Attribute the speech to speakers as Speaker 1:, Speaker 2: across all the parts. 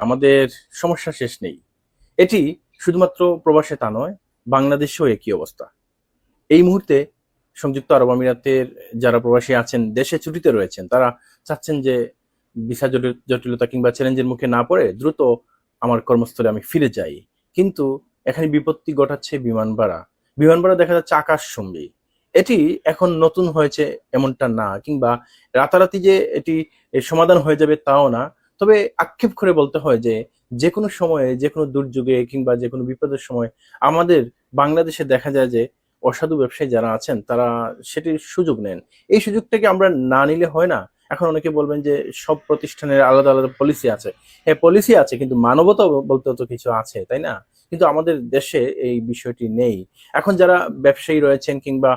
Speaker 1: আমাদের সমস্যা শেষ নেই। এটি শুধুমাত্র প্রবাসে তা নয়, বাংলাদেশেও একই অবস্থা। এই মুহূর্তে সংযুক্ত আরব আমিরাতের যারা প্রবাসী আছেন, দেশে ছুটিতে রয়েছেন, তারা চাচ্ছেন যে ভিসা জটিলতা কিংবা চ্যালেঞ্জের মুখে না পড়ে দ্রুত আমার কর্মস্থলে আমি ফিরে যাই। কিন্তু এখানে বিপত্তি ঘটাচ্ছে বিমান ভাড়া। বিমান ভাড়া দেখা যাচ্ছে আকাশচুম্বী। এটি এখন নতুন হয়েছে এমনটা না, কিংবা রাতারাতি যে এটি সমাধান হয়ে যাবে তাও না। তবে আক্ষেপ করে বলতে হয় যে যেকোনো সময়ে, যেকোনো দুর্যোগে কিংবা যেকোনো বিপদের সময় আমাদের বাংলাদেশে দেখা যায় যে অসাধু ব্যবসায়ী যারা আছেন তারা সেটির সুযোগ নেন। এই সুযোগটাকে আমরা না নিলে হয় না? এখন অনেকে বলবেন যে সব প্রতিষ্ঠানের আলাদা আলাদা পলিসি আছে। হ্যাঁ, পলিসি আছে, কিন্তু মানবতা বলতে তো কিছু আছে, তাই না? কিন্তু আমাদের দেশে এই বিষয়টি নেই। এখন যারা ব্যবসায়ী রয়েছেন কিংবা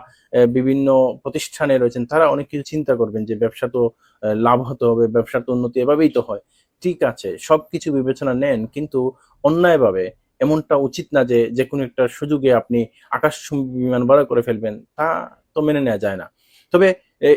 Speaker 1: বিভিন্ন প্রতিষ্ঠানে রয়েছেন, তারা অনেক কিছু চিন্তা করবেন যে ব্যবসা তো লাভ হতে হবে, ব্যবসার তো উন্নতি এভাবেই তো হয়। ঠিক আছে, সবকিছু বিবেচনা নেন, কিন্তু অন্যায়ভাবে এমনটা উচিত না যে যেকোনো একটা সুযোগে আপনি আকাশচুম্বী বিমান ভাড়া করে ফেলবেন। তা তো মেনে নেওয়া যায় না। তবে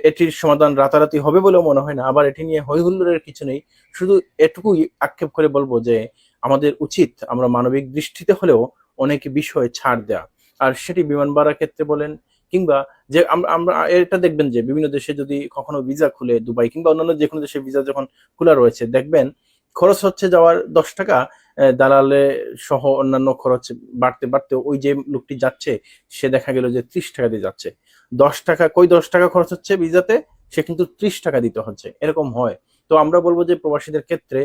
Speaker 1: এটির সমাধান রাতারাতি হবে বলেও মনে হয় না। আবার এটি নিয়ে হৈ হুল্লোড়ের কিছু নেই। শুধু এটুকুই আক্ষেপ করে বলব যে আমাদের উচিত আমরা মানবিক দৃষ্টিতে হলেও অনেক বিষয়ে ছাড় দেয়া। আর সেটি বিমান ভাড়ার ক্ষেত্রে বলেন, কিংবা যে আমরা আমরা এটা দেখবেন যে বিভিন্ন দেশে যদি কখনো ভিসা খুলে, দুবাই কিংবা অন্যান্য যেকোনো দেশে ভিসা যখন খোলা রয়েছে, দেখবেন খরচ হচ্ছে যাওয়ার ৳১০, দালালে সহ অন্যান্য খরচ বাড়তে বাড়তে ওই যে লোকটি যাচ্ছে সে দেখা গেল যে ৳৩০ দিয়ে যাচ্ছে। ৳১০, কই ৳১০ খরচ হচ্ছে ভিসাতে, সে কিন্তু ৳৩০ দিতে হচ্ছে। এরকম হয়। তো আমরা বলব যে প্রবাসীদের ক্ষেত্রে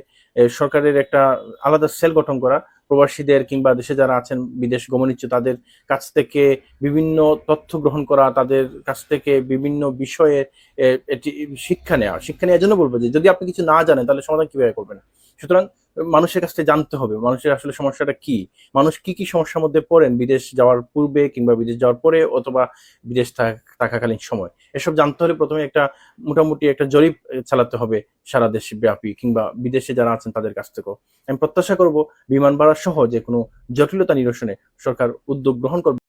Speaker 1: সরকারের একটা আলাদা সেল গঠন করা, প্রবাসীদের কিংবা দেশে যারা আছেন বিদেশ গমন ইচ্ছুক তাদের কাছ থেকে বিভিন্ন তথ্য গ্রহণ করা, তাদের কাছ থেকে বিভিন্ন বিষয়ে এটি শিক্ষা নেওয়া। শিক্ষা নেওয়ার জন্য বলব যে যদি আপনি কিছু না জানেন তাহলে সমাধান কিভাবে করবেন? সুতরাং মানুষের কাছ থেকে জানতে হবে মানুষের আসলে সমস্যাটা কি? মানুষ কি, কি সমস্যার মধ্যে পড়েন বিদেশ যাওয়ার পূর্বে কিংবা বিদেশ যাওয়ার পরে, অথবা বিদেশ থাকাকালীন সময়। এসব জানতে হলে ১ম এ একটা মোটামুটি একটা জরিপ চালাতে হবে সারা দেশব্যাপী, কিংবা বিদেশে যারা আছেন তাদের কাছ থেকেও। আমি প্রত্যাশা করব বিমান ভাড়া সহ যেকোনো জটিলতা নিরসনে সরকার উদ্যোগ গ্রহণ করবে।